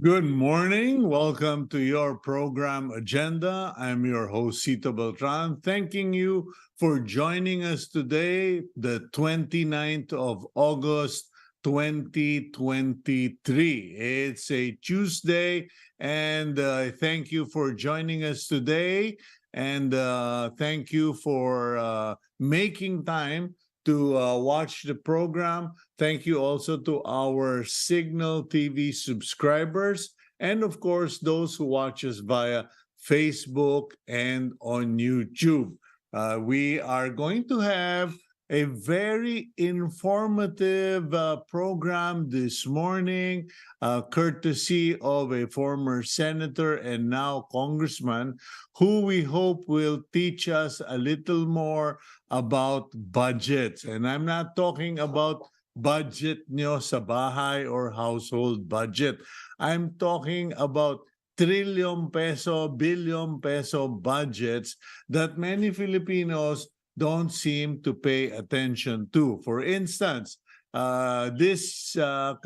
Good morning. Welcome to your program Agenda. I'm your host, Cito Beltran, thanking you for joining us today, the 29th of August, 2023. It's a Tuesday, and thank you for joining us today. And thank you for making time to watch the program. Thank you also to our Cignal TV subscribers, and of course, those who watch us via Facebook and on YouTube. We are going to have a very informative program this morning, courtesy of a former senator and now congressman, who we hope will teach us a little more about budgets. And I'm not talking about budget nyo sa bahay or household budget. I'm talking about trillion peso, billion peso budgets that many Filipinos don't seem to pay attention to. For instance, this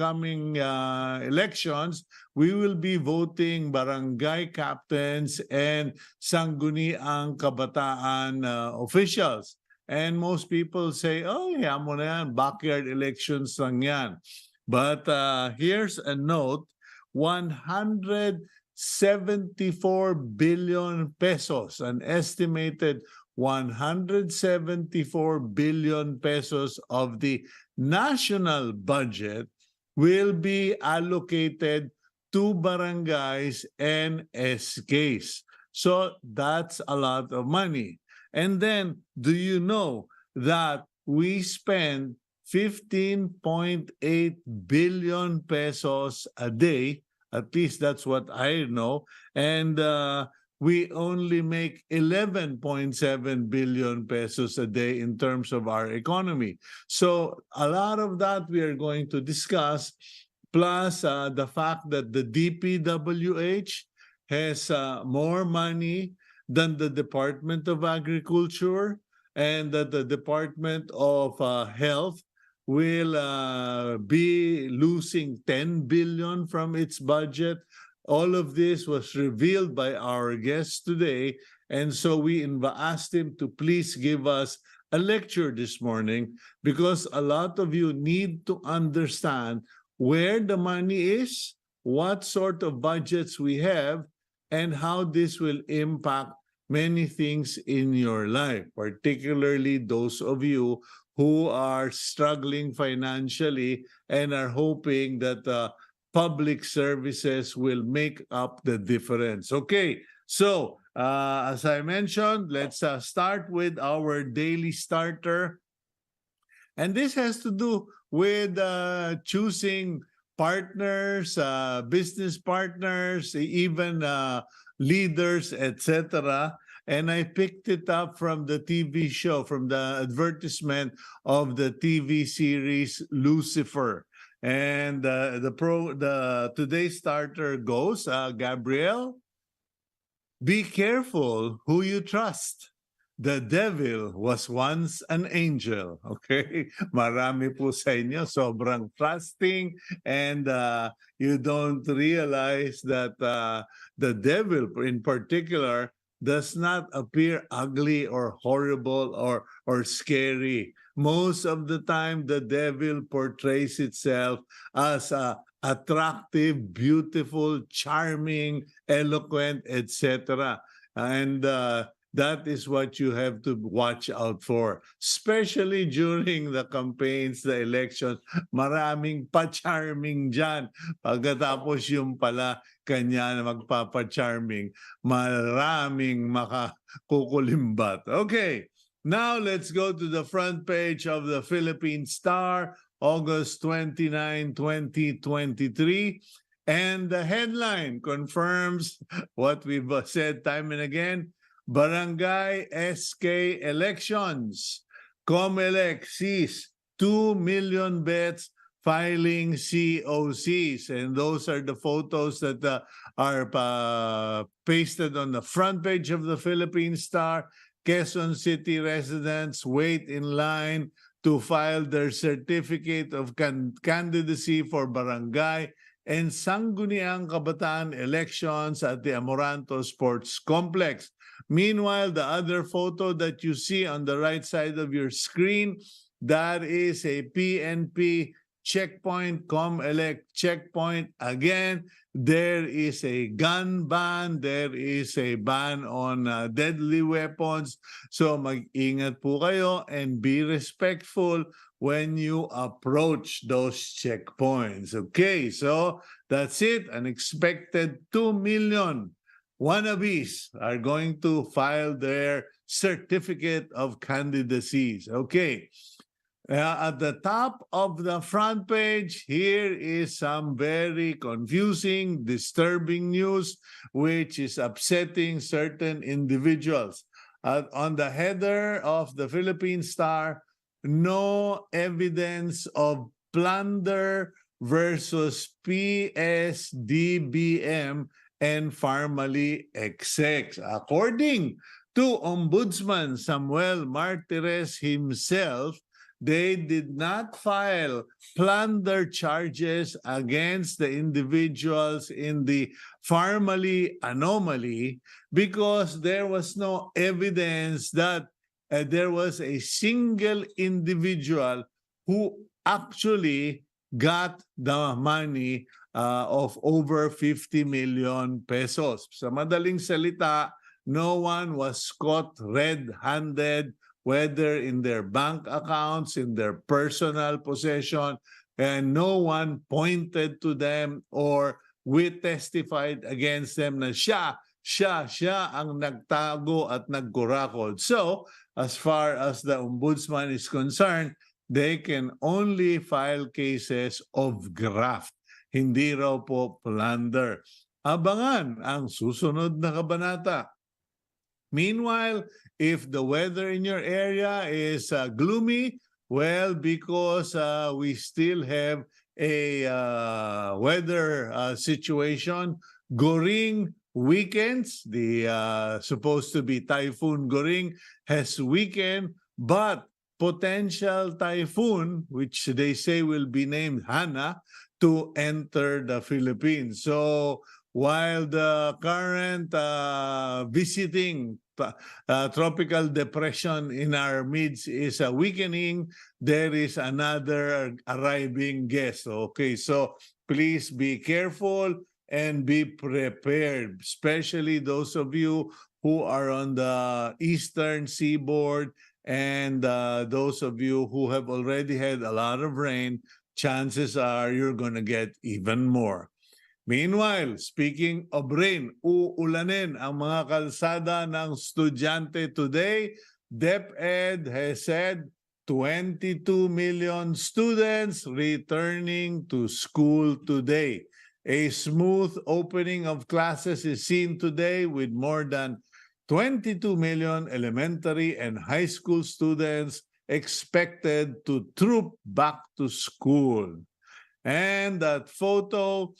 coming elections, we will be voting barangay captains and sangguniang kabataan officials. And most people say, oh, yeah, mo na yan, backyard elections lang yan. But here's a note, 174 billion pesos, an estimated 174 billion pesos of the national budget will be allocated to barangays and SKs. So that's a lot of money. And then, do you know that we spend 15.8 billion pesos a day? At least that's what I know. And we only make 11.7 billion pesos a day in terms of our economy. So a lot of that we are going to discuss, plus the fact that the DPWH has more money than the Department of Agriculture, and that the Department of Health will be losing 10 billion from its budget. All of this was revealed by our guest today, and so we asked him to please give us a lecture this morning, because a lot of you need to understand where the money is, what sort of budgets we have, and how this will impact many things in your life, particularly those of you who are struggling financially and are hoping that public services will make up the difference. Okay, so as I mentioned, let's start with our daily starter. And this has to do with choosing partners, business partners, even leaders, etc. And I picked it up from the TV show, from the advertisement of the TV series Lucifer. And the today's starter goes, Gabriel, be careful who you trust. The devil was once an angel. Okay? Marami po sa inyo, sobrang trusting, and you don't realize that the devil in particular does not appear ugly or horrible or scary. Most of the time, the devil portrays itself as attractive, beautiful, charming, eloquent, etc. And that is what you have to watch out for, especially during the campaigns, the elections. Maraming pa-charming dyan. Pagkatapos yung pala kanya na magpapa-charming, maraming makakukulimbat. Okay, now let's go to the front page of the Philippine Star, August 29, 2023. And the headline confirms what we've said time and again. Barangay SK elections. COMELEC sees 2 million bets filing COCs. And those are the photos that are pasted on the front page of the Philippine Star. Quezon City residents wait in line to file their certificate of candidacy for barangay and sangguniang kabataan elections at the Amoranto Sports Complex. Meanwhile, the other photo that you see on the right side of your screen, that is a PNP checkpoint, COMELEC checkpoint. Again, there is a gun ban, there is a ban on deadly weapons. So mag-ingat po kayo and be respectful when you approach those checkpoints. Okay, so that's it. An expected 2 million wannabes are going to file their certificate of candidacies. Okay. At the top of the front page, here is some very confusing, disturbing news, which is upsetting certain individuals. On the header of the Philippine Star, no evidence of plunder versus PSDBM and formally execs. According to Ombudsman Samuel Martires himself, they did not file plunder charges against the individuals in the formally anomaly because there was no evidence that there was a single individual who actually got the money of over 50 million pesos. Sa madaling salita, no one was caught red-handed, whether in their bank accounts, in their personal possession, and no one pointed to them or we testified against them na siya ang nagtago at nagkurakot. So, as far as the ombudsman is concerned, they can only file cases of graft. Hindi raw po plunder. Abangan ang susunod na kabanata. Meanwhile, if the weather in your area is gloomy, well, because we still have a weather situation, Goring weekends, the supposed to be Typhoon Goring has weakened, but potential typhoon, which they say will be named Hana, to enter the Philippines. So while the current visiting tropical depression in our midst is weakening, there is another arriving guest. Okay, so please be careful and be prepared, especially those of you who are on the eastern seaboard and those of you who have already had a lot of rain. Chances are you're going to get even more. Meanwhile, speaking of rain, uulanin ang mga kalsada ng estudyante today. DepEd has said 22 million students returning to school today. A smooth opening of classes is seen today with more than 22 million elementary and high school students expected to troop back to school. And that photo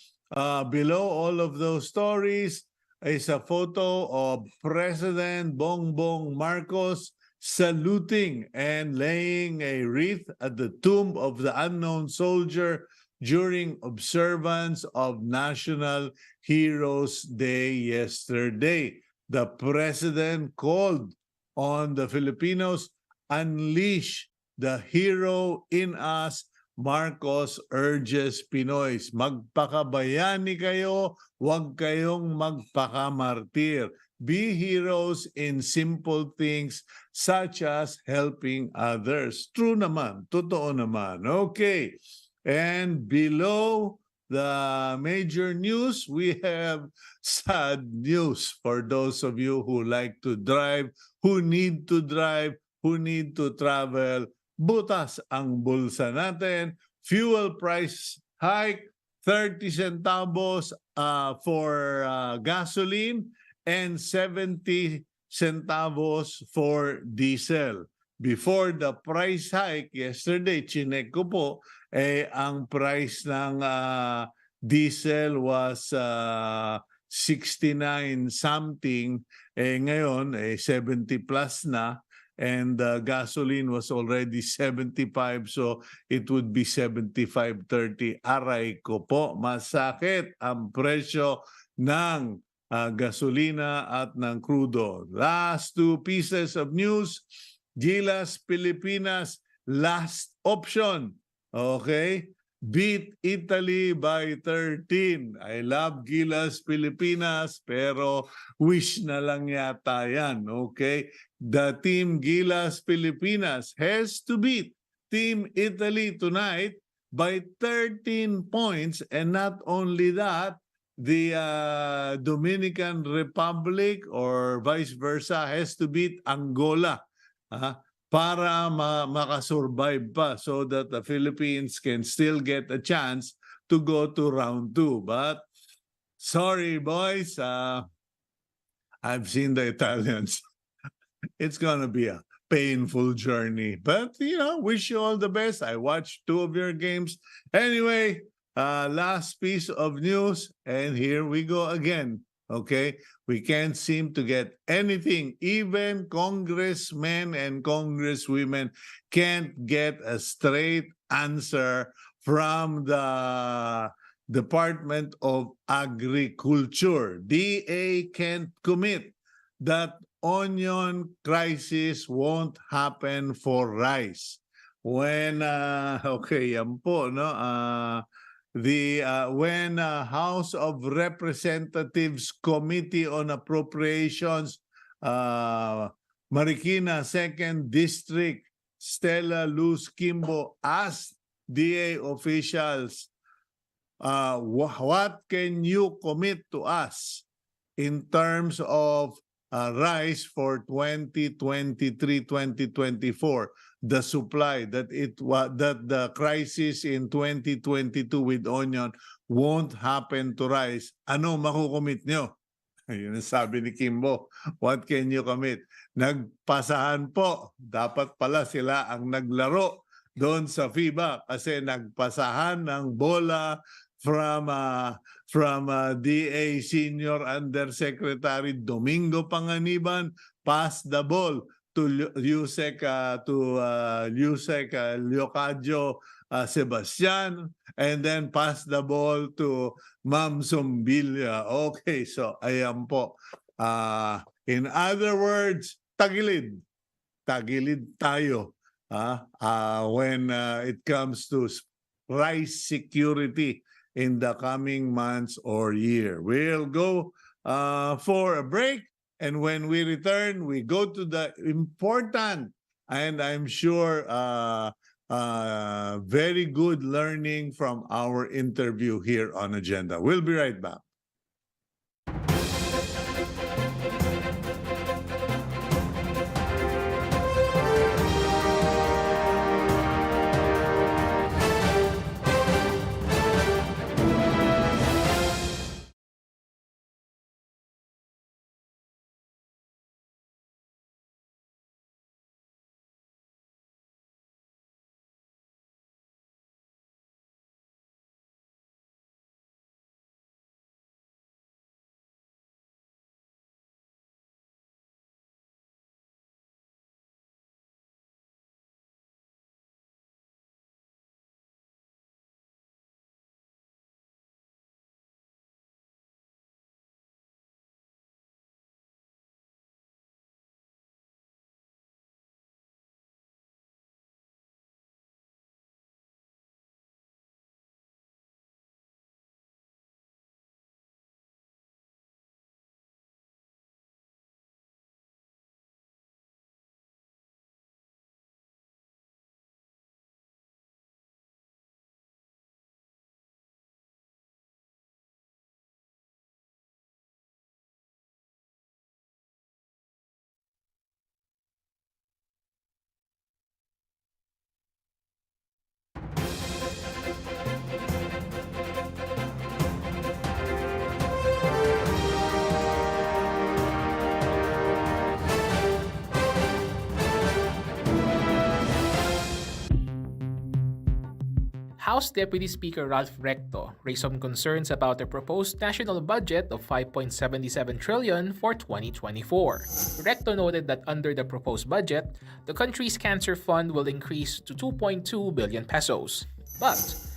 below all of those stories is a photo of President Bongbong Marcos saluting and laying a wreath at the tomb of the unknown soldier during observance of National Heroes Day yesterday. The president called on the Filipinos, unleash the hero in us. Marcos urges Pinoys, magpakabayani kayo, huwag kayong magpakamartir. Be heroes in simple things such as helping others. True naman, totoo naman. Okay, and below the major news, we have sad news for those of you who like to drive, who need to drive, who need to travel. Butas ang bulsa natin. Fuel price hike, 30 centavos for gasoline and 70 centavos for diesel. Before the price hike, yesterday, chinek ko po, ang price ng diesel was 69 something, ngayon 70 plus na. and gasoline was already 75, so it would be 75.30. Aray ko po, masakit ang presyo ng gasolina at ng crudo. Last two pieces of news. Gilas Pilipinas, last option. Okay? Beat Italy by 13. I love Gilas Pilipinas, pero wish na lang yata yan. Okay? The Team Gilas Pilipinas has to beat Team Italy tonight by 13 points, and not only that, the Dominican Republic or vice versa has to beat Angola para makasurvive pa, so that the Philippines can still get a chance to go to round 2. But sorry, boys, I've seen the Italians. It's gonna be a painful journey, but wish you all the best. I watched 2 of your games. Anyway, last piece of news, and here we go again. Okay, we can't seem to get anything. Even congressmen and congresswomen can't get a straight answer from the Department of Agriculture. DA can't commit that onion crisis won't happen for rice. When okay, yan po, no? When House of Representatives Committee on Appropriations, Marikina 2nd District, Stella Luz Kimbo asked DA officials, what can you commit to us in terms of rice for 2023-2024? The supply that the crisis in 2022 with onion won't happen to rice. Ano makukumit nyo? Yun ang sabi ni Kimbo. What can you commit? Nagpasahan po. Dapat pala sila ang naglaro doon sa FIBA kasi nagpasahan ng bola from DA Senior Undersecretary Domingo Panganiban, pass the ball to Yusek Leocadio Sebastian, and then pass the ball to Ma'am Zumbilya. Okay, so ayan po. In other words, tagilid tayo when it comes to rice security in the coming months or year. We'll go for a break, and when we return, we go to the important, and I'm sure very good learning from our interview here on Agenda. We'll be right back. House Deputy Speaker Ralph Recto raised some concerns about the proposed national budget of 5.77 trillion for 2024. Recto noted that under the proposed budget, the country's cancer fund will increase to 2.2 billion pesos. But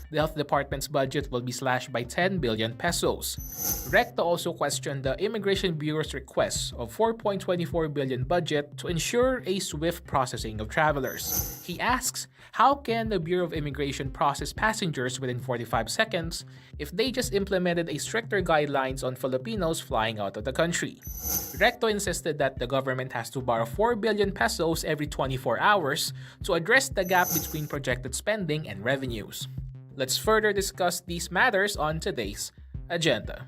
the Health Department's budget will be slashed by 10 billion pesos. Recto also questioned the Immigration Bureau's request of 4.24 billion budget to ensure a swift processing of travelers. He asks, how can the Bureau of Immigration process passengers within 45 seconds if they just implemented a stricter guidelines on Filipinos flying out of the country? Recto insisted that the government has to borrow 4 billion pesos every 24 hours to address the gap between projected spending and revenues. Let's further discuss these matters on today's agenda.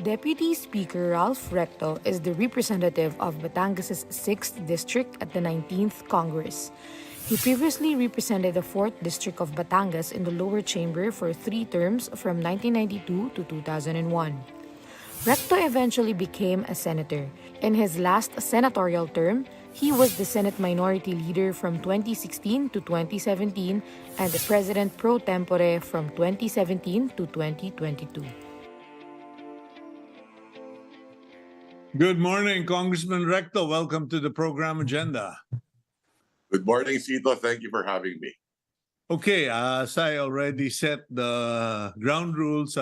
Deputy Speaker Ralph Recto is the representative of Batangas' 6th District at the 19th Congress. He previously represented the 4th District of Batangas in the lower chamber for 3 terms from 1992 to 2001. Recto eventually became a senator. In his last senatorial term, he was the Senate Minority Leader from 2016 to 2017 and the President pro tempore from 2017 to 2022. Good morning, Congressman Recto. Welcome to the program agenda. Good morning, Cito. Thank you for having me. Okay, as I already set the ground rules,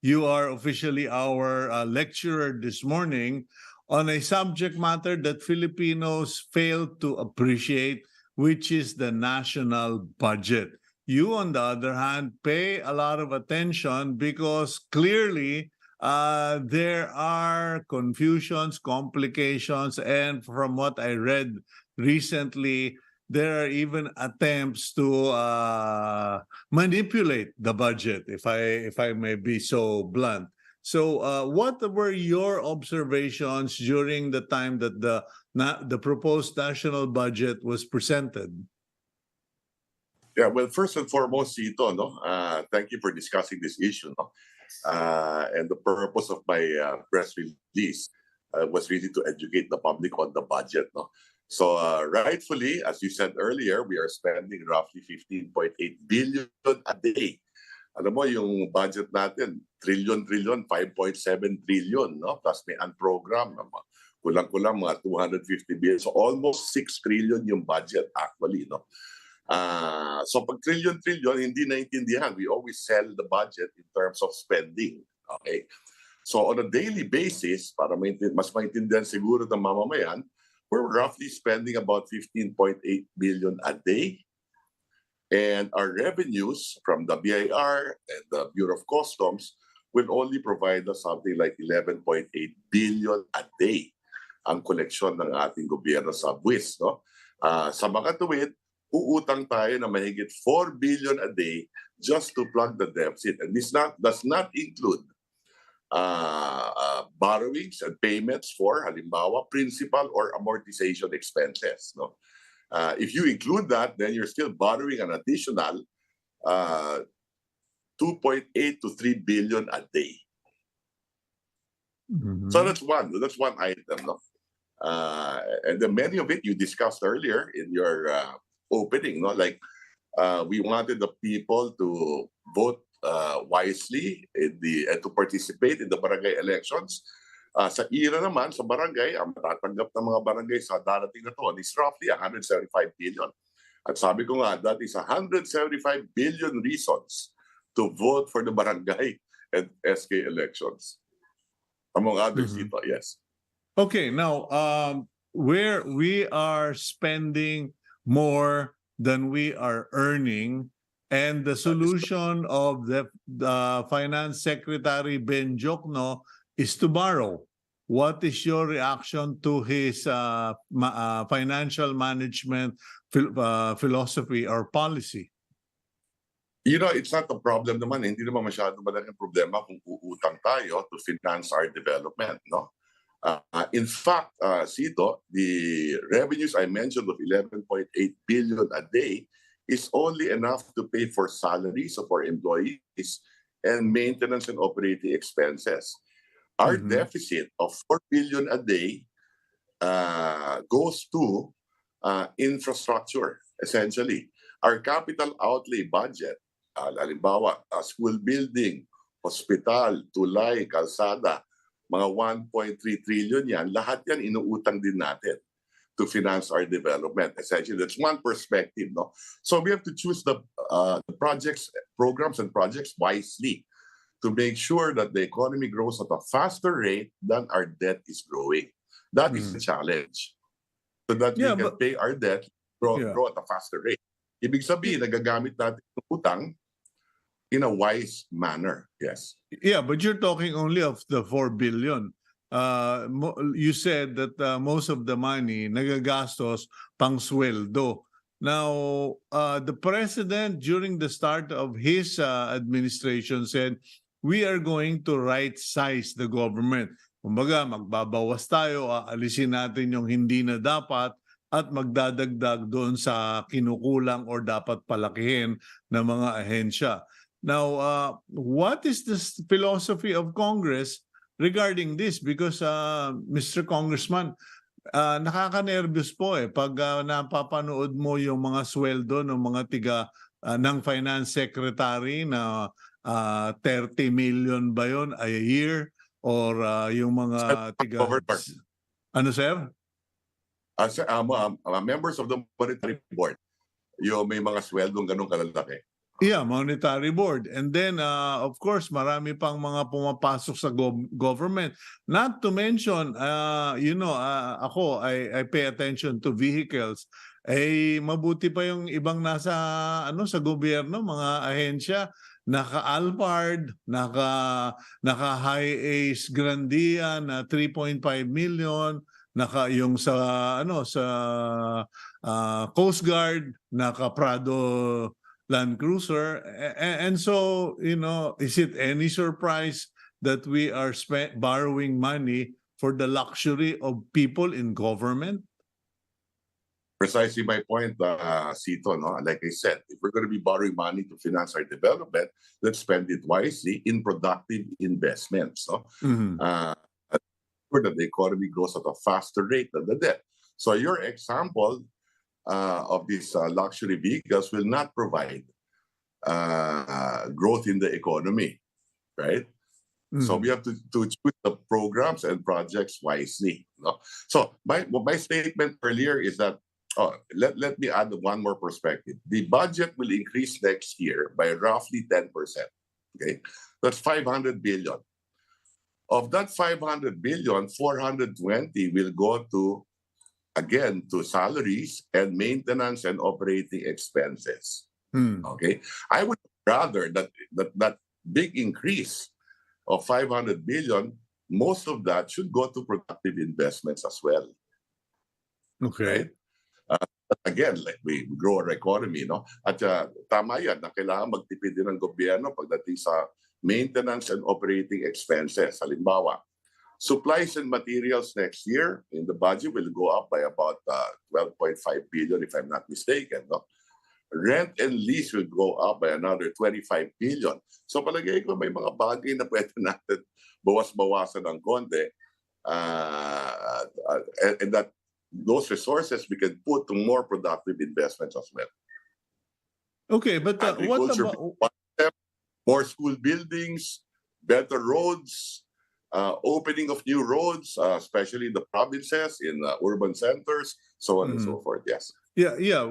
you are officially our lecturer this morning on a subject matter that Filipinos fail to appreciate, which is the national budget. You, on the other hand, pay a lot of attention because clearly there are confusions, complications, and from what I read recently, there are even attempts to manipulate the budget, if I may be so blunt. So, what were your observations during the time that the proposed national budget was presented? Yeah, well, first and foremost, Cito, thank you for discussing this issue. And the purpose of my press release was really to educate the public on the budget. So rightfully, as you said earlier, we are spending roughly 15.8 billion a day. Alam mo, yung budget natin, trillion, 5.7 trillion, plus may unprogram, kulang-kulang mga 250 billion. So almost 6 trillion yung budget actually. So pag trillion, hindi naintindihan. We always sell the budget in terms of spending. Okay? So on a daily basis, para mas maintindihan siguro ng mamamayan, we're roughly spending about 15.8 billion a day. And our revenues from the BIR and the Bureau of Customs will only provide us something like 11.8 billion a day ang koleksyon ng ating gobyerno sa buwis. Sa mga tuwid, uutang tayo na mahigit 4 billion a day just to plug the deficit. And this does not include borrowings and payments for, halimbawa, principal or amortization expenses. If you include that, then you're still borrowing an additional 2.8 to 3 billion a day. Mm-hmm. So that's one item. And then many of it you discussed earlier in your opening. Like we wanted the people to vote wisely and to participate in the barangay elections. Sa IRA naman, sa barangay, ang matatanggap ng mga barangay sa darating na to is roughly 175 billion. At sabi ko nga, that is 175 billion reasons to vote for the barangay and SK elections. Among others, yes. Okay, now, where we are spending more than we are earning, and the solution of the Finance Secretary Ben Jokno is to borrow. What is your reaction to his financial management philosophy or policy? It's not a problem naman. Hindi naman masyadong malaking problema kung uutang tayo to finance our development. In fact, Cito, the revenues I mentioned of 11.8 billion a day is only enough to pay for salaries of our employees and maintenance and operating expenses. Our deficit of 4 billion a day goes to infrastructure, essentially. Our capital outlay budget, halimbawa, school building, hospital, tulay, kalsada, mga 1.3 trillion yan, lahat yan inuutang din natin to finance our development. Essentially, that's one perspective, no? So we have to choose the projects, programs and projects wisely to make sure that the economy grows at a faster rate than our debt is growing. That is the challenge. So that we Yeah, can but pay our debt, grow at a faster rate. Ibig sabihin, nagagamit natin yung utang in a wise manner. Yes. yeah, but you're talking only of the 4 billion. You said that most of the money nagagastos pang sweldo. Now, the president during the start of his administration said, we are going to right-size the government. Kumbaga, magbabawas tayo, aalisin natin yung hindi na dapat at magdadagdag doon sa kinukulang or dapat palakihin ng mga ahensya. Now, what is the philosophy of Congress regarding this? Because, Mr. Congressman, nakaka-nervous po pag napapanood mo yung mga sweldo ng mga ng finance secretary na 30 million ba yun a year or yung mga Ano, sir? Members of the monetary board, yung may mga sweldong ganun kalalaki. Yeah, monetary board. And then, of course, marami pang mga pumapasok sa government. Not to mention, ako, I pay attention to vehicles. Mabuti pa yung ibang nasa sa gobyerno, mga ahensya, naka-Alphard, naka-High Ace Grandia na 3.5 million, yung sa Coast Guard, naka-Prado Land Cruiser. And so, is it any surprise that we are borrowing money for the luxury of people in government? Precisely my point, Cito. No? Like I said, if we're going to be borrowing money to finance our development, let's spend it wisely in productive investments. No? That the economy grows at a faster rate than the debt. So your example of these luxury vehicles will not provide growth in the economy, right? So we have to choose the programs and projects wisely. No? So my statement earlier is that, let me add one more perspective. The budget will increase next year by roughly 10%. Okay, that's 500 billion. Of that 500 billion, 420 will go to salaries and maintenance and operating expenses. Okay, I would rather that big increase of 500 billion, most of that should go to productive investments as well. Okay. Right? Again, like we grow our economy, no? At tama yan na kailangan magtipid din ng gobyerno pagdating sa maintenance and operating expenses. Halimbawa, supplies and materials next year in the budget will go up by about 12.5 billion, if I'm not mistaken. No? Rent and lease will go up by another 25 billion. So palagay ko may mga bagay na pwede natin bawas-bawasan ng konti and that those resources we can put to more productive investments as well. Okay, but what about more school buildings, better roads, opening of new roads, especially in the provinces, in urban centers, so on and so forth. Yes. Yeah.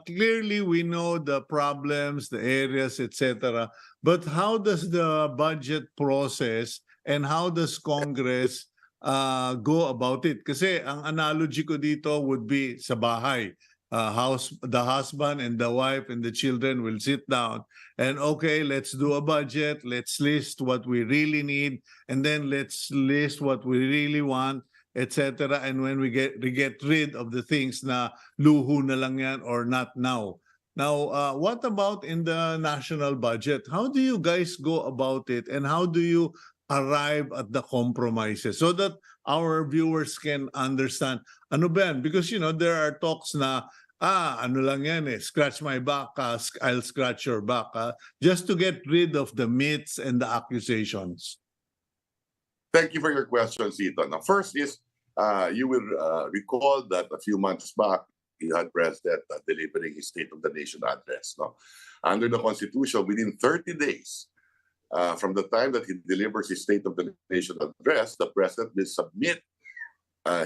Clearly, we know the problems, the areas, etc. But how does the budget process and how does Congress go about it? Kasi ang analogy ko dito would be sa bahay. The husband and the wife and the children will sit down and okay, let's do a budget. Let's list what we really need, and then let's list what we really want, etc. And when we get rid of the things na luho na lang yan or not now. Now, what about in the national budget? How do you guys go about it, and how do you arrive at the compromises so that our viewers can understand ano ba yan? Because there are talks na ano lang yan scratch my back, I'll scratch your back, just to get rid of the myths and the accusations. Thank you for your question, Cito. Now, first is you will recall that a few months back you had President delivering his State of the Nation address. No? Under the Constitution, within 30 days from the time that he delivers his State of the Nation address, the President will submit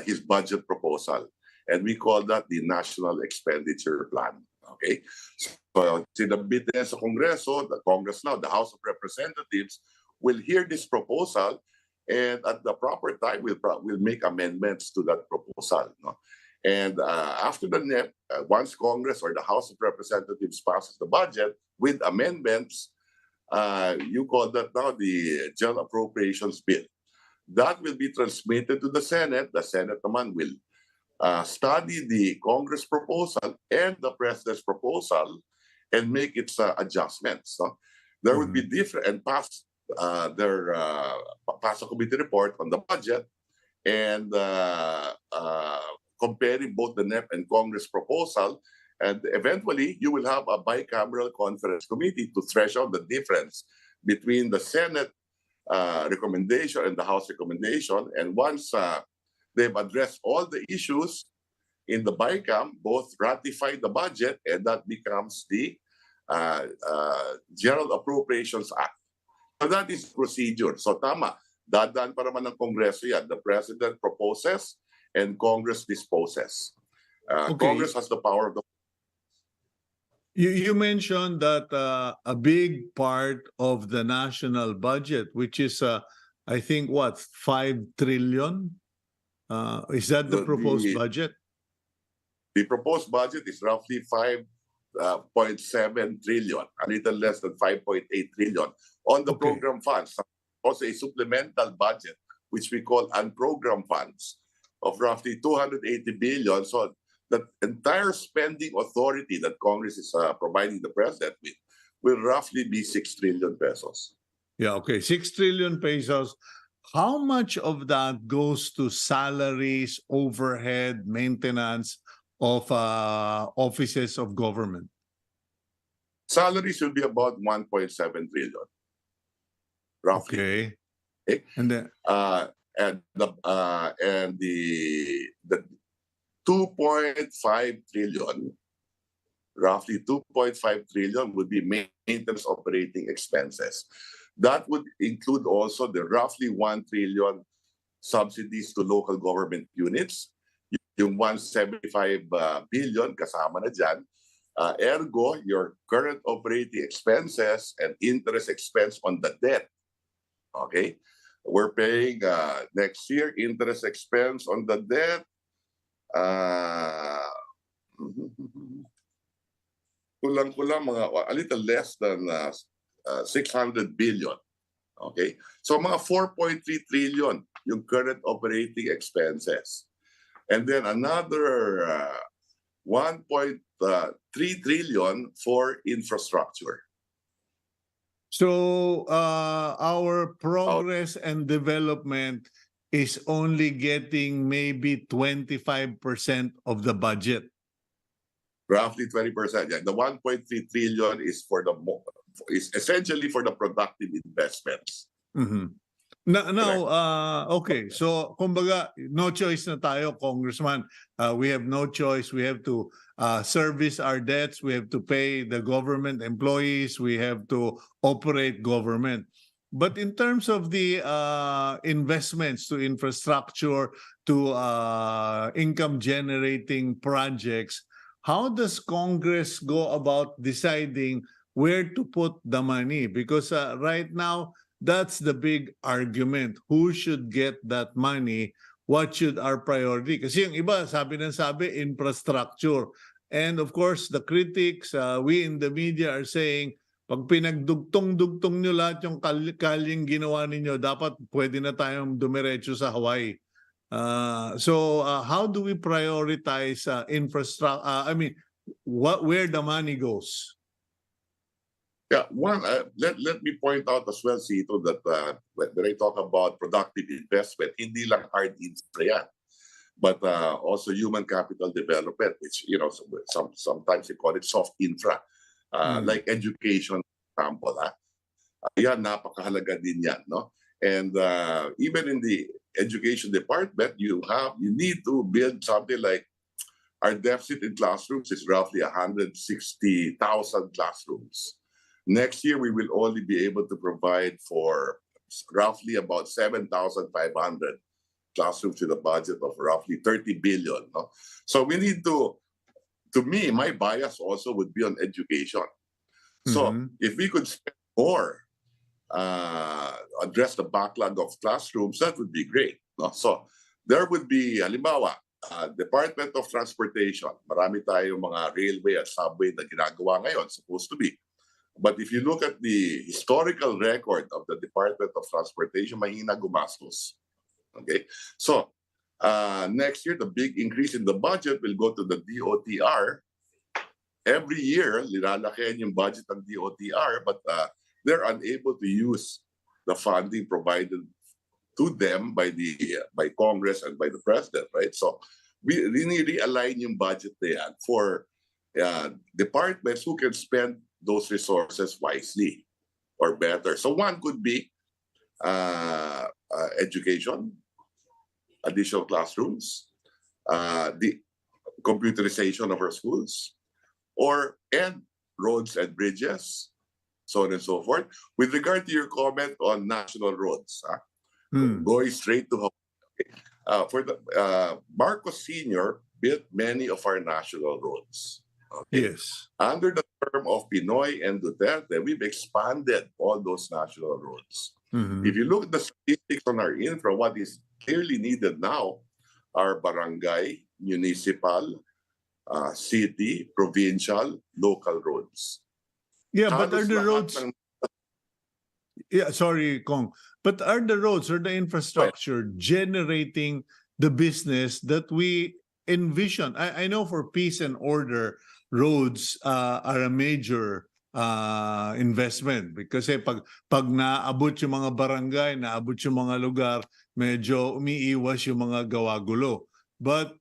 his budget proposal. And we call that the National Expenditure Plan. Okay? So, sinabit na sa Kongreso, the Congress now, the House of Representatives, will hear this proposal, and at the proper time, we'll make amendments to that proposal. No? And after the NEP, once Congress or the House of Representatives passes the budget with amendments, you call that now the General Appropriations Bill. That will be transmitted to the Senate. The Senate naman will study the Congress proposal and the President's proposal and make its adjustments. No? There would be different and pass a committee report on the budget and comparing both the NEP and Congress proposal. And eventually, you will have a bicameral conference committee to thresh out the difference between the Senate recommendation and the House recommendation. And once they've addressed all the issues in the BICAM, both ratify the budget, and that becomes the General Appropriations Act. So that is procedure. So tama, dadaan pa naman ng Kongreso yan. The President proposes and Congress disposes. Okay. Congress has the power of the... You mentioned that a big part of the national budget, which is, I think, what, 5 trillion? Is that the proposed budget? The proposed budget is roughly 5.7 trillion, a little less than 5.8 trillion on the program funds. Also a supplemental budget, which we call unprogrammed funds, of roughly 280 billion. So the entire spending authority that Congress is providing the President with will roughly be 6 trillion pesos. Yeah, okay, 6 trillion pesos. How much of that goes to salaries, overhead, maintenance of offices of government? Salaries will be about 1.7 trillion, roughly. Okay. Okay. And then And the 2.5 trillion, roughly 2.5 trillion would be maintenance operating expenses. That would include also the roughly 1 trillion subsidies to local government units. Yung 175 billion kasama na dyan. Ergo, your current operating expenses and interest expense on the debt. Okay? We're paying next year interest expense on the debt. Kulang-kulang mga a little less than 600 billion. Okay? So mga 4.3 trillion yung current operating expenses. And then another 1.3 trillion for infrastructure. so our progress and development is only getting maybe 25% of the budget. Roughly 20%. Yeah. The 1.3 trillion is is essentially for the productive investments. Mhm. Now, okay. So, kumbaga, no choice na tayo, Congressman. We have no choice. We have to service our debts. We have to pay the government employees. We have to operate government. But in terms of the investments to infrastructure, to income-generating projects, how does Congress go about deciding where to put the money? Because right now, that's the big argument. Who should get that money? What should our priority? Kasi yung iba, sabi infrastructure. And of course, the critics, we in the media are saying, pag pinagdugtong-dugtong nyo lahat yung kalyeng ginawa ninyo, dapat pwede na tayong dumiretso sa Hawaii. So how do we prioritize infrastructure? Where the money goes? Yeah, let me point out as well, Cito, that when I talk about productive investment, hindi lang hard infra yan, but also human capital development, which sometimes they call it soft infra, like education, for example. Yan, napakahalaga din yan, no? And even in the education department, you need to build something like our deficit in classrooms is roughly 160,000 classrooms. Next year, we will only be able to provide for roughly about 7,500 classrooms with a budget of roughly 30 billion. No? So we need to me, my bias also would be on education. So if we could spend more, address the backlog of classrooms, that would be great. No? So there would be, halimbawa, Department of Transportation, marami tayong mga railway at subway na ginagawa ngayon, supposed to be. But if you look at the historical record of the Department of Transportation, mahina gumastos. Okay? So, next year, the big increase in the budget will go to the DOTR. Every year, linalakihan yung budget ng DOTR, but they're unable to use the funding provided to them by Congress and by the President, right? So, we really realign yung budget na yan for departments who can spend those resources wisely or better. So one could be education, additional classrooms, the computerization of our schools, and roads and bridges, so on and so forth. With regard to your comment on national roads, going straight to for the Marcos Sr. built many of our national roads. Okay? Yes. Under the term of Pinoy and Duterte, we've expanded all those national roads. If you look at the statistics on our infra, what is clearly needed now are barangay, municipal, city, provincial, local roads. Yeah, but are the roads... Yeah, sorry, Kong. But are the roads or the infrastructure generating the business that we envision? I know for peace and order, roads are a major investment because pag naabot yung mga barangay, naabot yung mga lugar, medyo umiiwas yung mga gawagulo. But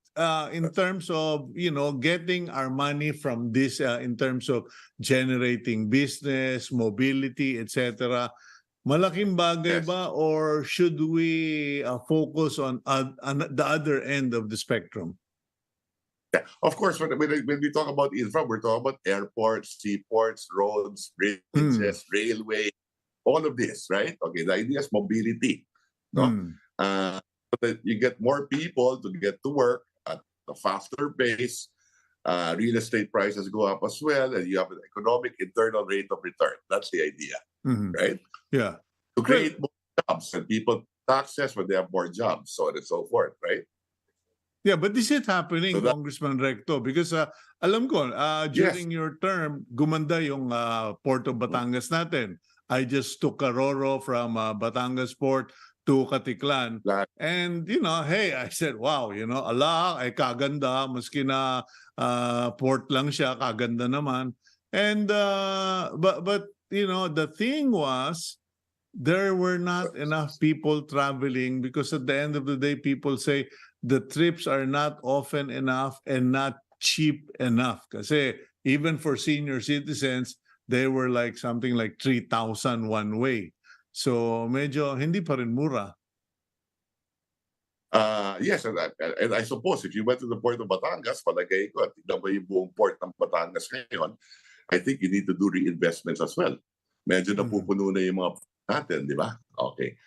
in terms of, getting our money from this, in terms of generating business, mobility, etc., malaking bagay ba or should we focus on the other end of the spectrum? Yeah, of course, when we talk about infra, we're talking about airports, seaports, roads, bridges, railway, all of this, right? Okay, the idea is mobility. No? So that you get more people to get to work at a faster pace, real estate prices go up as well, and you have an economic internal rate of return. That's the idea, right? Yeah. To create more jobs and people taxes when they have more jobs, so on and so forth, right? Yeah, but is it happening, Congressman Recto? Because alam ko, during your term, gumanda yung Port of Batangas natin. I just took a Roro from Batangas Port to Katiklan. And, hey, I said, wow, ala, ay kaganda, maski na port lang siya, kaganda naman. And, but the thing was, there were not enough people traveling because at the end of the day, people say the trips are not often enough and not cheap enough. Kasi even for senior citizens, they were like something like 3,000 one way. So medyo hindi pa rin mura. Yes, and I suppose if you went to the Port of Batangas, palagay ko, at tignan mo yung buong port ng Batangas ngayon, I think you need to do reinvestments as well. Medyo napupuno na yung mga natin, di ba? Okay.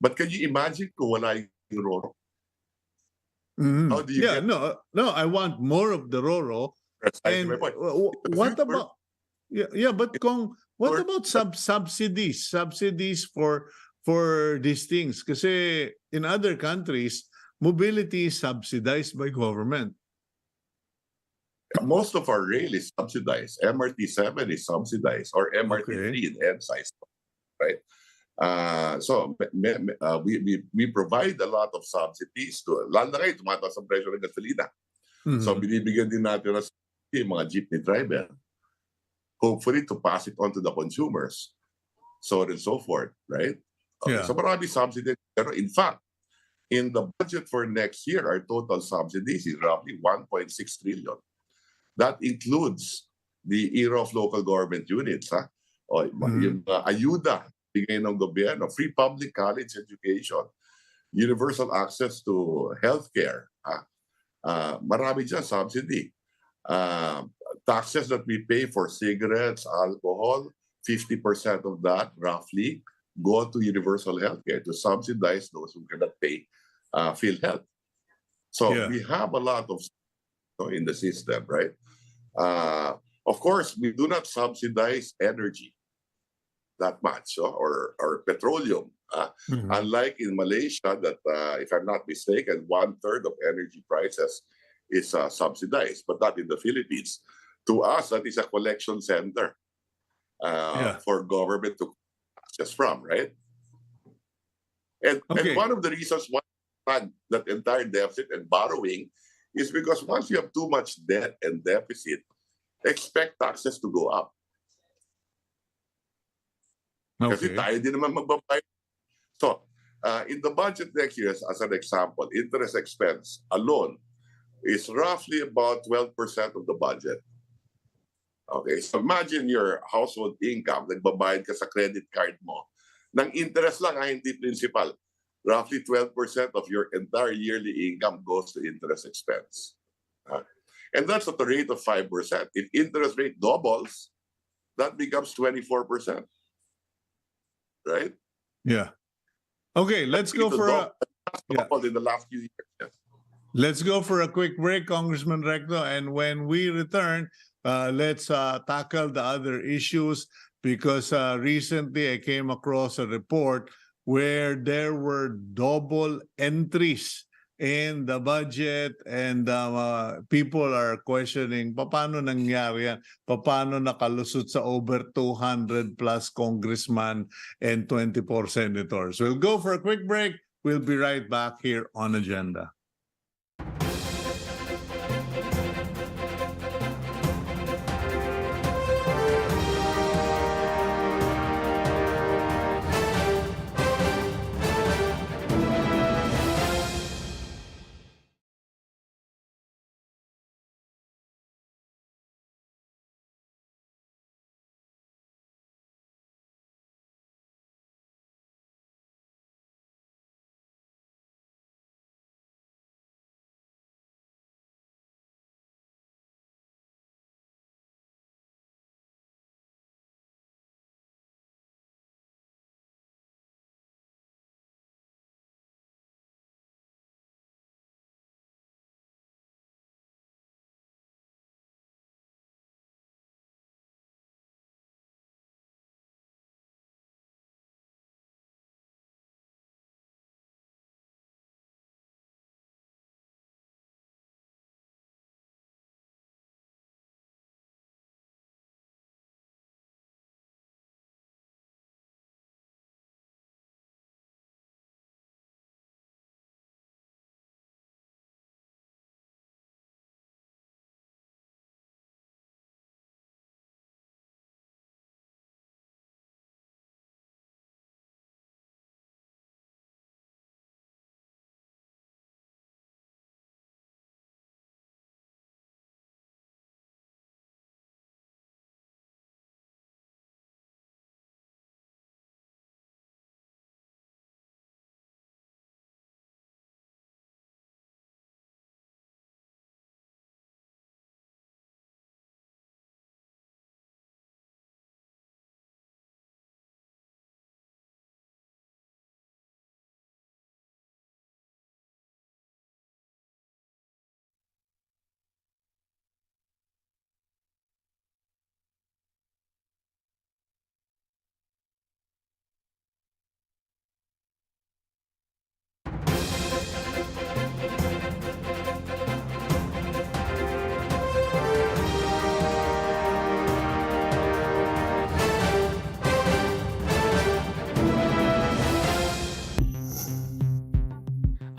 But can you imagine kung wala yung Roro? How do you get... No, I want more of the Roro. And what about... Yeah, but Kong, what about subsidies? Subsidies for these things? Kasi in other countries, mobility is subsidized by government. Most of our rail is subsidized. MRT7 is subsidized, or MRT3 in EDSA, right? So we provide a lot of subsidies to, lalo na kayo, tumataas ang presyo ng gasolina. So binibigyan din natin ng mga jeepney driver, hopefully to pass it on to the consumers, so on and so forth, right? Okay, so marami subsidies. Pero in fact, in the budget for next year, our total subsidies is roughly 1.6 trillion. That includes the era of local government units, o yung ayuda bigay ng gobyerno, free public college education, universal access to healthcare, Marami dyan subsidy. Taxes that we pay for cigarettes, alcohol, 50% of that roughly go to universal healthcare to subsidize those who cannot pay PhilHealth. So Yeah. we have a lot of in the system, right? Of course, we do not subsidize energy that much, or petroleum. Mhm. Unlike in Malaysia, that if I'm not mistaken, 1/3 of energy prices is subsidized, but not in the Philippines. To us, that is a collection center Yeah. for government to access from, right? And Okay. one of the reasons why that entire deficit and borrowing is because once you have too much debt and deficit, expect taxes to go up. Kasi Okay. tayo din naman magbabayad. So, in the budget next year, as an example, interest expense alone is roughly about 12% of the budget. Okay, so imagine your household income, nagbabayad ka sa credit card mo, ng interest lang, hindi principal. Roughly 12% of your entire yearly income goes to interest expense. And that's at the rate of 5%. If interest rate doubles, that becomes 24%. Right? Yeah. Okay, let's go for a yeah. Doubled in the last few years. Yes. Let's go for a quick break, Congressman Recto, and when we return, let's tackle the other issues, because recently I came across a report where there were double entries in the budget, and people are questioning paano nangyari yan, paano nakalusot sa over 200 plus congressman and 24 senators. We'll go for a quick break. We'll be right back here on Agenda.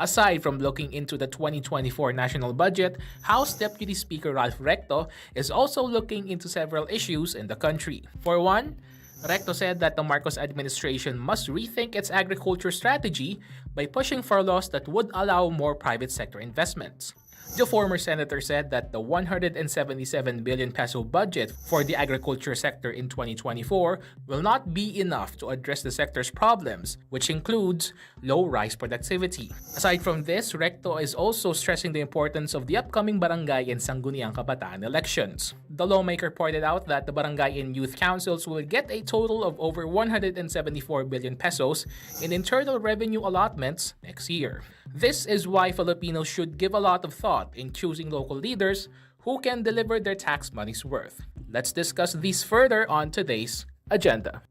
Aside from looking into the 2024 national budget, House Deputy Speaker Ralph Recto is also looking into several issues in the country. For one, Recto said that the Marcos administration must rethink its agriculture strategy by pushing for laws that would allow more private sector investments. The former senator said that the 177 billion peso budget for the agriculture sector in 2024 will not be enough to address the sector's problems, which includes low rice productivity. Aside from this, Recto is also stressing the importance of the upcoming barangay and sangguniang kabataan elections. The lawmaker pointed out that the barangay and youth councils will get a total of over 174 billion pesos in internal revenue allotments next year. This is why Filipinos should give a lot of thought in choosing local leaders who can deliver their tax money's worth. Let's discuss these further on today's agenda.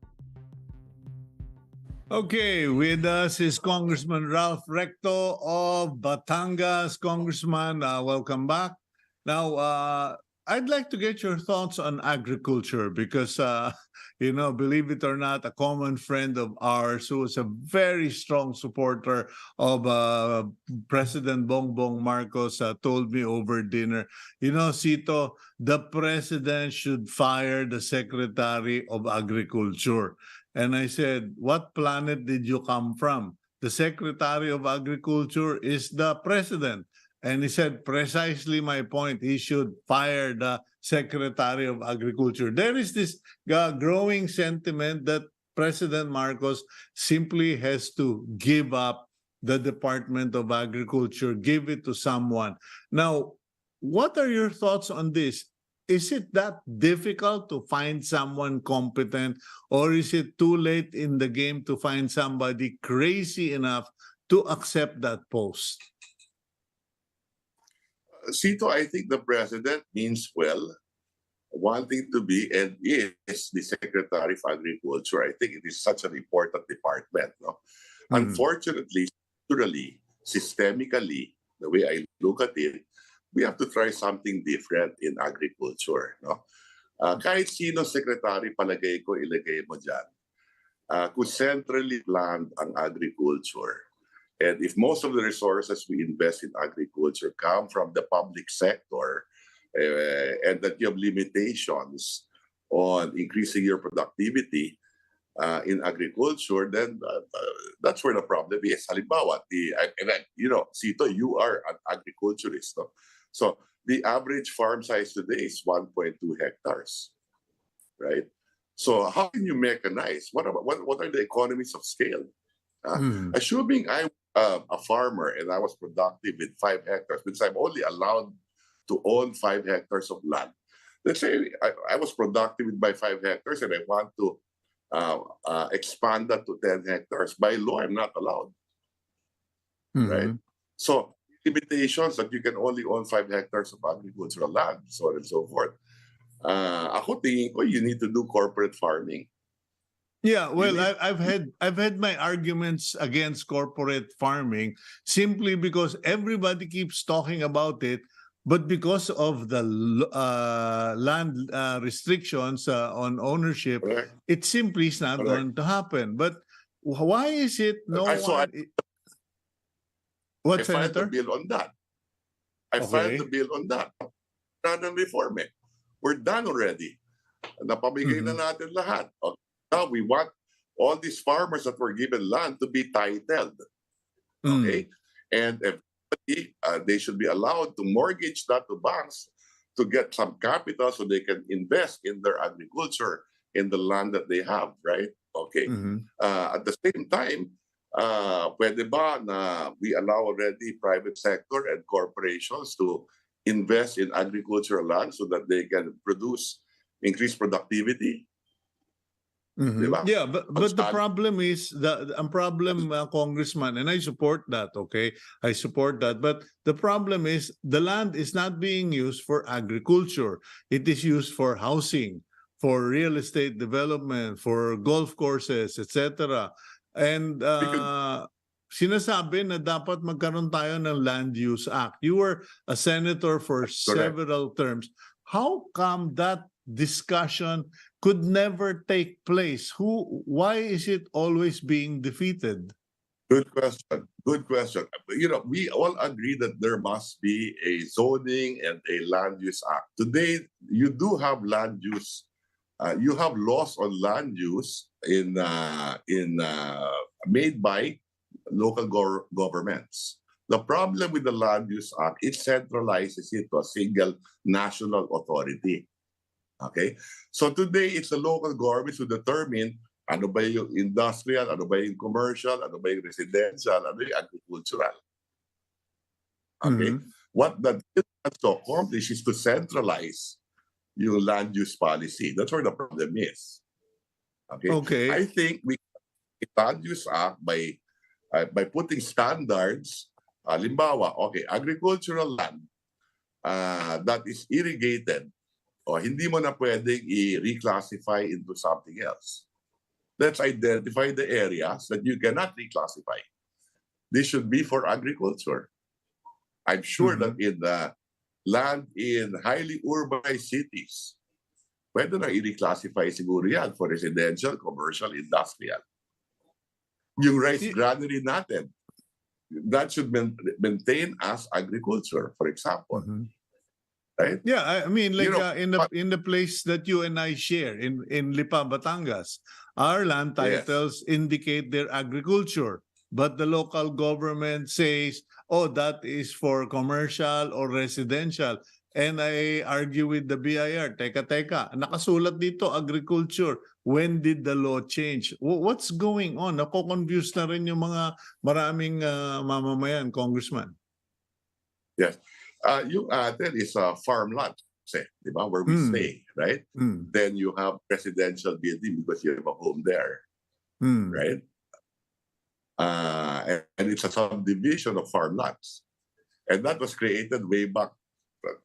Okay, with us is Congressman Ralph Recto of Batangas. Congressman, welcome back. Now, I'd like to get your thoughts on agriculture because, believe it or not, a common friend of ours who is a very strong supporter of President Bongbong Marcos told me over dinner, Cito, the president should fire the Secretary of Agriculture. And I said, what planet did you come from? The Secretary of Agriculture is the president. And he said, precisely my point, he should fire the Secretary of Agriculture. There is this growing sentiment that President Marcos simply has to give up the Department of Agriculture, give it to someone. Now, what are your thoughts on this? Is it that difficult to find someone competent, or is it too late in the game to find somebody crazy enough to accept that post? Cito, I think the president means well, wanting to be and is the Secretary of Agriculture. I think it is such an important department. No? Unfortunately, structurally, systemically, the way I look at it, we have to try something different in agriculture. No? Kahit sino secretary palagay ko, ilagay mo dyan. Kung centrally planned ang agriculture, and if most of the resources we invest in agriculture come from the public sector, and that you have limitations on increasing your productivity in agriculture, then that's where the problem is. Halimbawa, Cito, you are an agriculturist. No? So the average farm size today is 1.2 hectares, right? So how can you mechanize? What are the economies of scale? Assuming I a farmer and I was productive with 5 hectares, because I'm only allowed to own 5 hectares of land. Let's say I was productive with my 5 hectares and I want to expand that to 10 hectares. By law, I'm not allowed. Right? So limitations that you can only own 5 hectares of agricultural land, so on and so forth. Ako tingin ko, you need to do corporate farming. Yeah, well, I've had my arguments against corporate farming simply because everybody keeps talking about it, but because of the land restrictions on ownership, it simply is not going to happen. But why is it I filed Senator? the bill on that. I filed the bill on that. Not on reform eh. We're done already. Napamigay na natin lahat. Okay. Now we want all these farmers that were given land to be titled. Okay? And they should be allowed to mortgage that to banks to get some capital so they can invest in their agriculture in the land that they have, right? Okay. At the same time, pwede ba na we allow already private sector and corporations to invest in agricultural land so that they can produce increased productivity? Yeah, but the problem is Congressman, and I support that. Okay, I support that. But the problem is the land is not being used for agriculture. It is used for housing, for real estate development, for golf courses, etc. And sinasabi na dapat magkaroon tayo ng Land Use Act. You were a senator for several terms. How come that discussion could never take place? Why is it always being defeated? Good question. Good question. We all agree that there must be a zoning and a land use act. Today, you do have land use. You have laws on land use made by local governments. The problem with the Land Use Act, it centralizes it to a single national authority. Okay? So today, it's the local governments who determine ano ba yung industrial, ano ba yung commercial, ano ba yung residential, ano yung agricultural. Okay? What that is to accomplish is to centralize yung land use policy. That's where the problem is. Okay? Okay. I think we land use act by putting standards. Limbawa, okay, agricultural land that is irrigated o hindi mo na pwedeng i-reclassify into something else. Let's identify the areas that you cannot reclassify. This should be for agriculture. I'm sure that in the land in highly urbanized cities, pwede na i-reclassify siguro yan for residential, commercial, industrial. Yung rice granary natin, that should maintain as agriculture, for example. Right? Yeah, I mean, like You know, in the place that you and I share in Lipa, Batangas, our land titles indicate their agriculture, but the local government says, "Oh, that is for commercial or residential." And I argue with the BIR, teka, nakasulat dito agriculture. When did the law change? What's going on? Nako-confuse na rin yung mga maraming mamamayan, Congressman. Yes. Yung atin is farmland, di ba? Where we stay, right? Then you have residential building because you have a home there, right? And it's a subdivision of farmlands. And that was created way back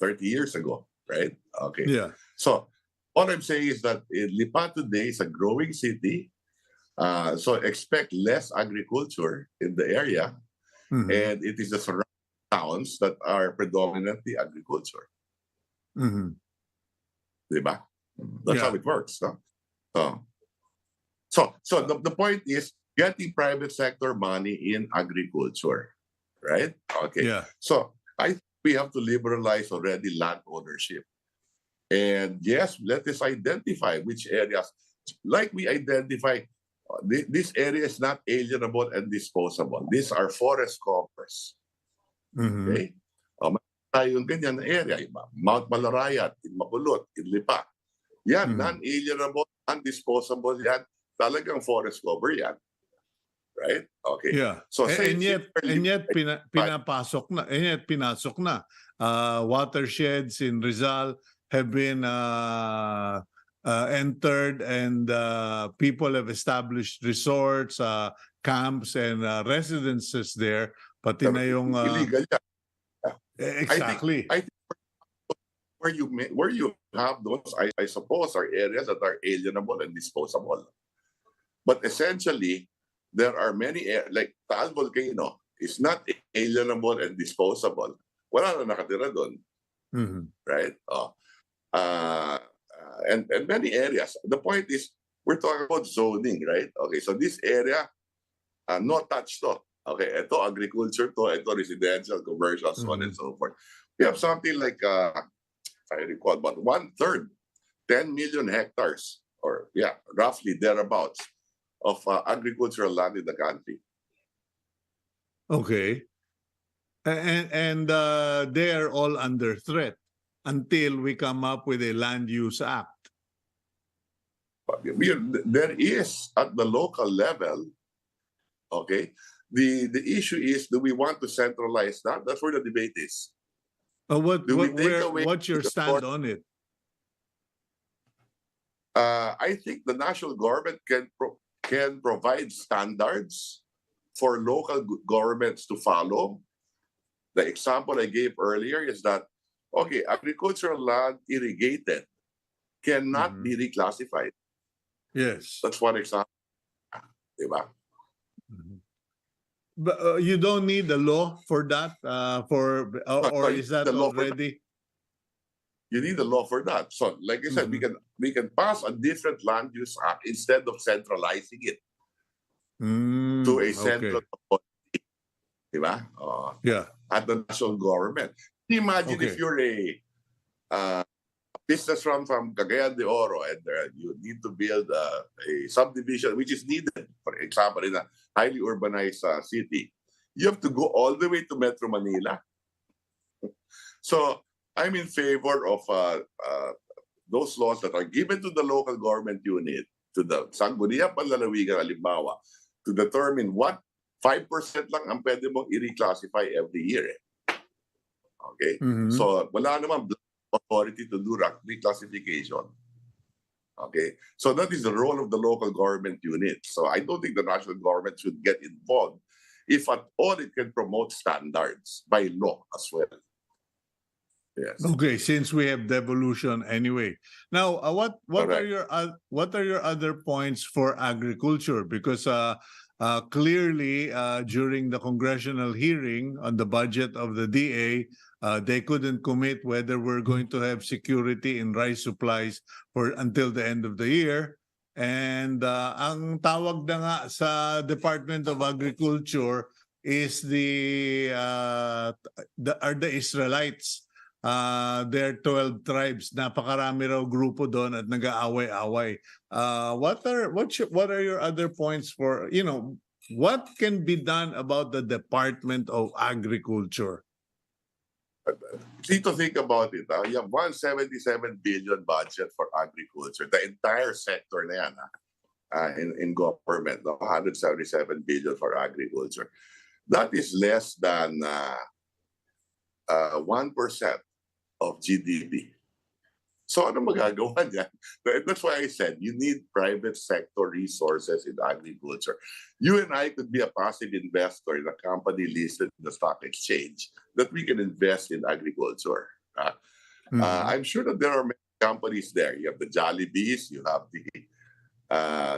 30 years ago, right? Okay. Yeah. So all I'm saying is that Lipa today is a growing city. So expect less agriculture in the area. And it is the surrounding towns that are predominantly agriculture. Diba? That's how it works. No? So the point is getting private sector money in agriculture, right? Okay. Yeah. So I think we have to liberalize already land ownership. And yes, let us identify which areas, like we identify, this area is not alienable and disposable. These are forest covers. Okay? Tayong ganyan na area, Mount Malarayat, in Makulot, in Lipa. Yan, non-alienable, undisposable yan. Talagang forest cover yan. Right? Okay. Yeah. So and yet pinapasok na. And yet pinasok na. Watersheds in Rizal have been entered, and people have established resorts, camps, and residences there. Pati na yung illegal yan. exactly. I think where you have those, I suppose, are areas that are alienable and disposable. But essentially, there are many, like Taal Volcano is not alienable and disposable. Wala na nakatira doon. Right? And many areas. The point is, we're talking about zoning, right? Okay, so this area, no touch to. Okay, ito agriculture to, ito residential, commercial, so on and so forth. We have something like, if I recall, about 1/3, 10 million hectares, or roughly thereabouts, of agricultural land in the country. Okay. And they are all under threat until we come up with a land use act. There is at the local level, okay, the issue is, do we want to centralize that? That's where the debate is. What's your stand on it? I think the national government can provide standards for local governments to follow. The example I gave earlier is that, okay, agricultural land irrigated cannot be reclassified. Yes. That's one example. Diba? But you don't need a law for that, or is that already? You need a law for that. So, like I said, we can pass a different land use act instead of centralizing it to a central authority, diba? At the national government. Imagine if you're a business from Cagayan de Oro and you need to build a subdivision which is needed, for example, in a highly urbanized city. you have to go all the way to Metro Manila. So I'm in favor of those laws that are given to the local government unit, to the Sangguniang Panlalawigan, halimbawa, to determine what 5% lang ang pwede mong i-reclassify every year. Okay? So wala naman authority to do reclassification. Okay? So that is the role of the local government unit. So I don't think the national government should get involved if at all it can promote standards by law as well. Yes. Okay, since we have devolution anyway. Now, what are your other points for agriculture? Because clearly during the congressional hearing on the budget of the DA, they couldn't commit whether we're going to have security in rice supplies for until the end of the year. And ang tawag na nga sa Department of Agriculture is the Israelites. There are 12 tribes. Napakarami raw grupo doon at nag-aaway-away. What are your other points for, what can be done about the Department of Agriculture? See, to think about it, you have 177 billion budget for agriculture. The entire sector na yan in government, 177 billion for agriculture. That is less than 1% of GDP. So ano magagawa niyan? That's why I said you need private sector resources in agriculture. You and I could be a passive investor in a company listed in the stock exchange that we can invest in agriculture. I'm sure that there are many companies there. You have the Jollibees, you have the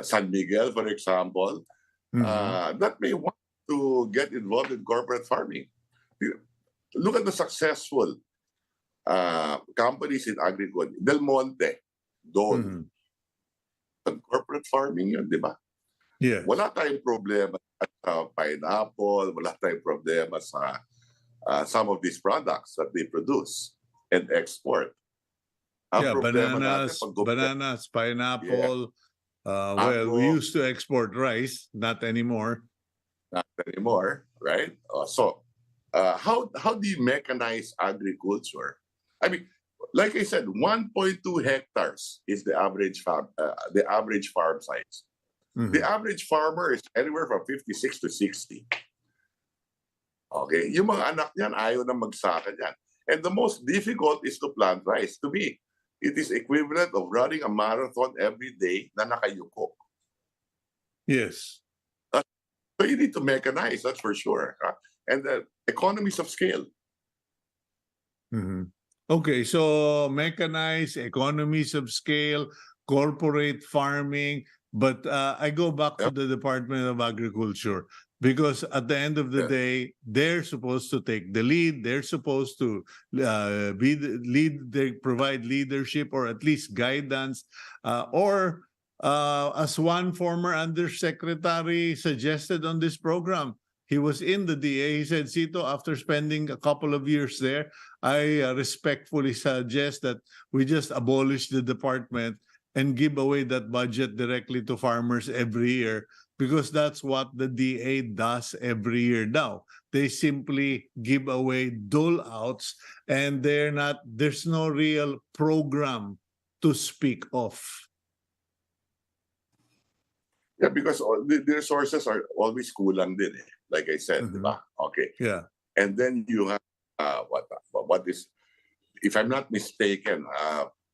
San Miguel, for example, that may want to get involved in corporate farming. Look at the successful companies in agriculture. Del Monte, Dole. Corporate farming yun, di ba? Yeah. Wala tayong problema sa pineapple, wala tayong problema sa some of these products that they produce and export. Bananas, pineapple. Yeah. Well, we used to export rice, not anymore. Not anymore, right? How do you mechanize agriculture? I mean, like I said, 1.2 hectares is the average farm size. The average farmer is anywhere from 56 to 60. Okay, yung mga anak niyan ayaw na magsaka niyan. And the most difficult is to plant rice. To me, it is equivalent of running a marathon every day na nakayuko. Yes. So you need to mechanize, that's for sure. And the economies of scale. Okay, so mechanize, economies of scale, corporate farming, but I go back to the Department of Agriculture because at the end of the day, they're supposed to take the lead. They're supposed to be the lead. They provide leadership or at least guidance, as one former undersecretary suggested on this program. He was in the DA. He said, Cito, after spending a couple of years there, I respectfully suggest that we just abolish the department and give away that budget directly to farmers every year, because that's what the DA does every year now. They simply give away dole-outs and there's no real program to speak of. Yeah, because the resources are always kulang din eh. Like I said, diba? Okay. Yeah. And then you have what is, if I'm not mistaken,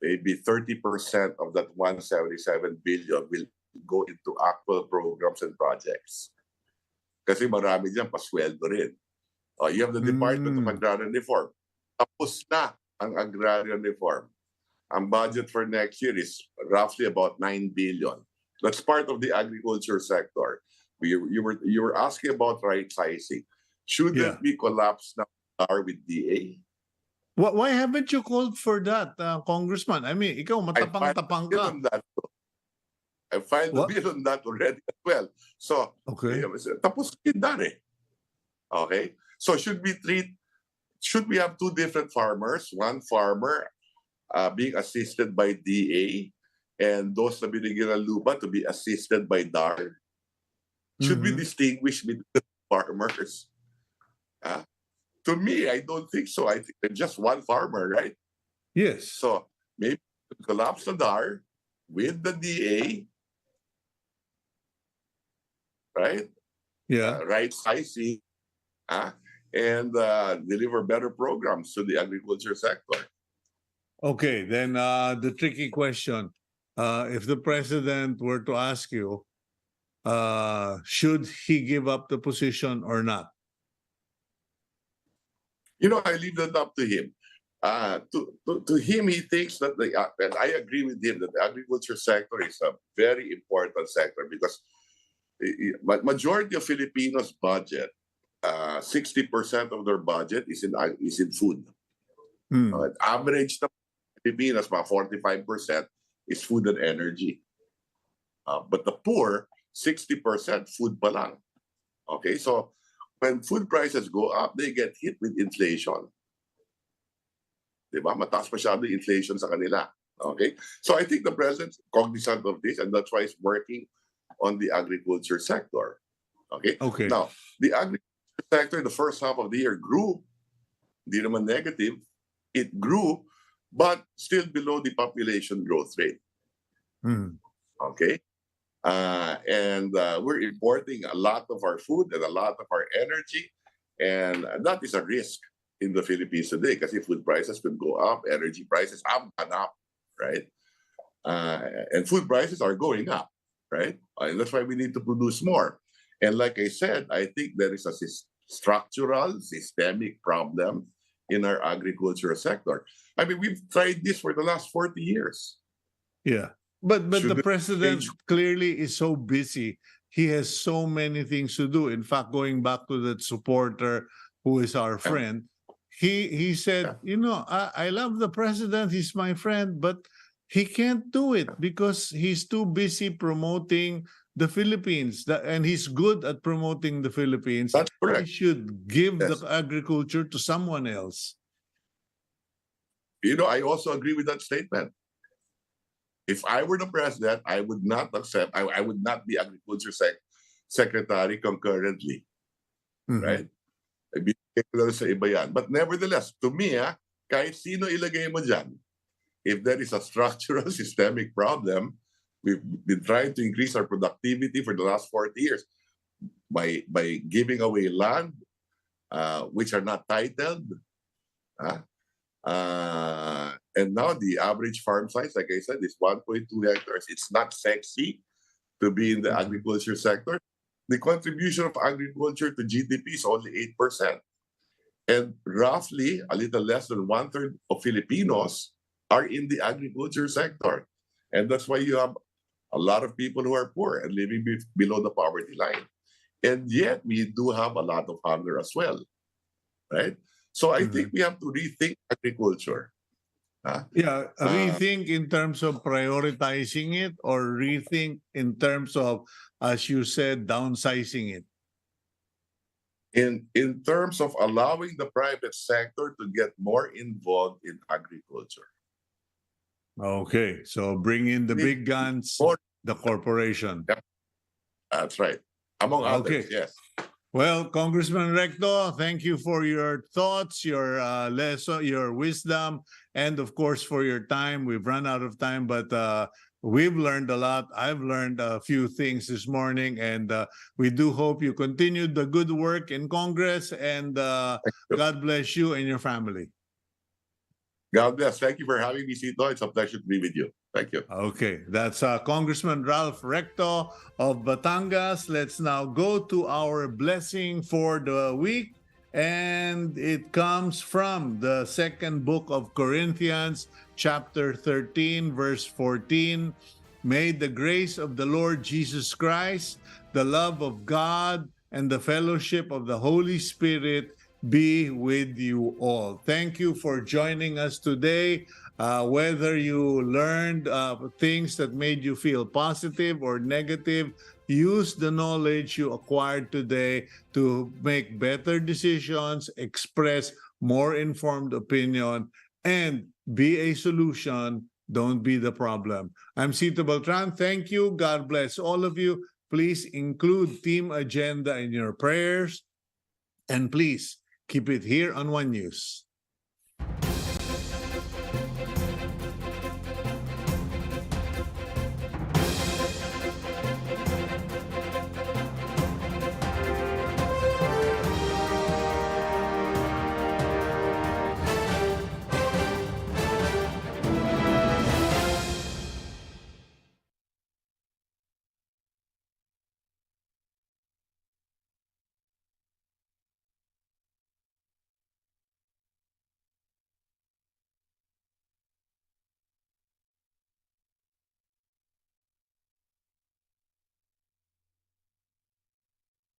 maybe 30% of that 177 billion will go into actual programs and projects. Kasi marami dyan pasweldo rin. You have the Department of Agrarian Reform. Tapos na ang agrarian reform. Ang budget for next year is roughly about 9 billion. That's part of the agriculture sector. You were asking about right sizing. Should that be collapsed now with DA? Why haven't you called for that, Congressman? I mean, ikaw matapang-tapang ka. I filed the bill on that already as well. So, tapos kindan eh. Okay? So should we have two different farmers? One farmer being assisted by DA and those na binigyan ng lupa to be assisted by DAR? Should we distinguish between farmers? Uh, to me, I don't think so. I think they're just one farmer, right? Yes. So maybe collapse the DAR with the DA, right? Yeah. Right sizing, and deliver better programs to the agriculture sector. Okay, then the tricky question. If the president were to ask you, should he give up the position or not? I leave that up to him. To him, he thinks that and I agree with him that the agriculture sector is a very important sector because majority of Filipinos' budget, 60% of their budget is in food. Average na Filipinos, mga 45% is food and energy. But the poor, 60% food pa lang. Okay, so when food prices go up, they get hit with inflation. Diba? Mataas masyado yung inflation sa kanila. Okay? So I think the president's cognizant of this, and that's why he's working on the agriculture sector. Okay? Okay. Now, the agriculture sector, the first half of the year grew. Hindi naman negative. It grew, but still below the population growth rate. Okay? And we're importing a lot of our food and a lot of our energy, and that is a risk in the Philippines today because if food prices could go up, energy prices have gone up, right? And food prices are going up, right? And that's why we need to produce more. And like I said, I think there is a structural, systemic problem in our agriculture sector. I mean, we've tried this for the last 40 years. Yeah. But the Should president change- clearly is so busy. He has so many things to do. In fact, going back to that supporter who is our friend, he said, I love the president. He's my friend, but he can't do it because he's too busy promoting the Philippines. And he's good at promoting the Philippines. That's correct. He should give Yes. the agriculture to someone else. I also agree with that statement. If I were the president, I would not accept, I would not be agriculture secretary concurrently, right? Ibigay ko lang sa iba yan. But nevertheless, to me, kahit sino ilagay mo dyan, if there is a structural systemic problem, we've been trying to increase our productivity for the last 40 years by giving away land which are not titled. And now the average farm size, like I said, is 1.2 hectares. It's not sexy to be in the agriculture sector. The contribution of agriculture to GDP is only 8%. And roughly, a little less than 1/3 of Filipinos are in the agriculture sector. And that's why you have a lot of people who are poor and living below the poverty line. And yet, we do have a lot of hunger as well, right? So I think we have to rethink agriculture. Rethink in terms of prioritizing it or rethink in terms of, as you said, downsizing it? In terms of allowing the private sector to get more involved in agriculture. Okay, so bring in the big guns, the corporation. Yep. That's right. Among others, yes. Well, Congressman Recto, thank you for your thoughts, your lesson, your wisdom, and of course for your time. We've run out of time, but we've learned a lot. I've learned a few things this morning, and we do hope you continue the good work in Congress, and God bless you and your family. God bless. Thank you for having me, Cito. It's a pleasure to be with you. Thank you. Okay, that's Congressman Ralph Recto of Batangas. Let's now go to our blessing for the week. And it comes from the second book of Corinthians, chapter 13, verse 14. May the grace of the Lord Jesus Christ, the love of God, and the fellowship of the Holy Spirit be with you all. Thank you for joining us today. Whether you learned things that made you feel positive or negative, use the knowledge you acquired today to make better decisions, express more informed opinion, and be a solution. Don't be the problem. I'm Cito Beltran. Thank you. God bless all of you. Please include Team Agenda in your prayers. And please, Keep it here on One News.